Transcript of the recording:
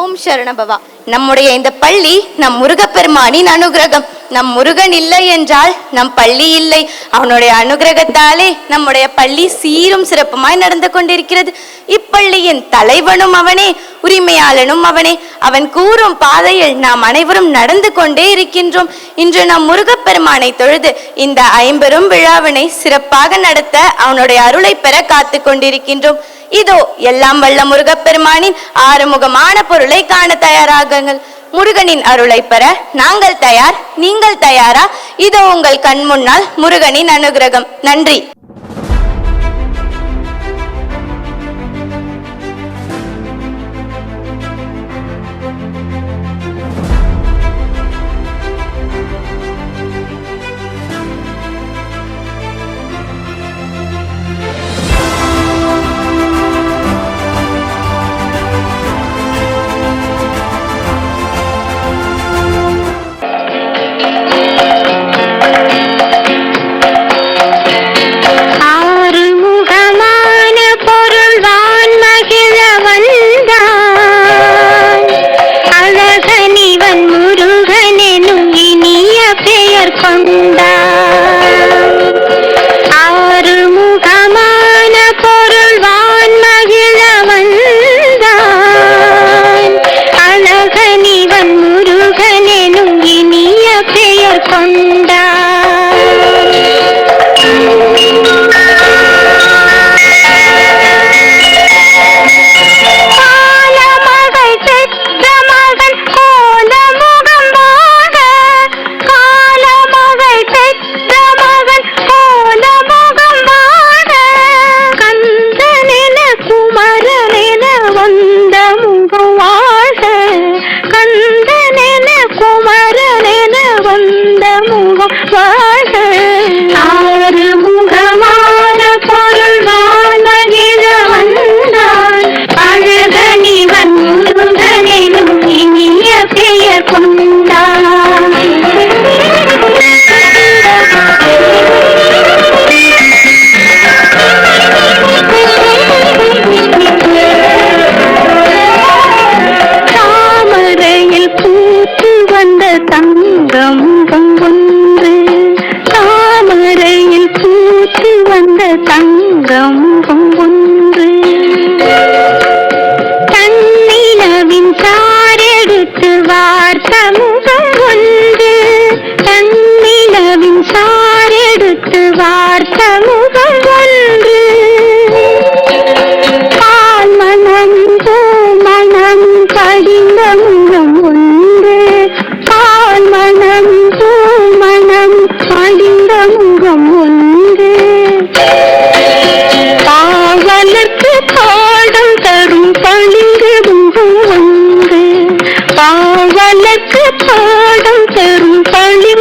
ஓம் சரணபவா. நம்முடைய இந்த பள்ளி நம் முருகப்பெருமானின் அனுகிரகம். நம் முருகன் இல்லை என்றால் நம் பள்ளி இல்லை. அவனுடைய அனுகிரகத்தாலே நம்முடைய பள்ளி சீரும் சிறப்புமாய் நடந்து கொண்டிருக்கிறது. இப்பள்ளியின் தலைவனும் அவனே, உரிமையாளனும் அவனே. அவன் கூறும் பாதையில் நாம் அனைவரும் நடந்து கொண்டே இருக்கின்றோம். இன்று நம் முருகப்பெருமானை தொழுது இந்த 50 விழாவினை சிறப்பாக நடத்த அவனுடைய அருளை பெற காத்து கொண்டிருக்கின்றோம். இதோ எல்லாம் வல்ல முருகப்பெருமானின் ஆறுமுகமான பொருளை காண தயாராகுங்கள். முருகனின் அருளை பெற நாங்கள் தயார், நீங்கள் தயாரா? இதோ உங்கள் கண் முன்னால் முருகனின் அனுகிரகம். நன்றி. பாடம் தரும் பழி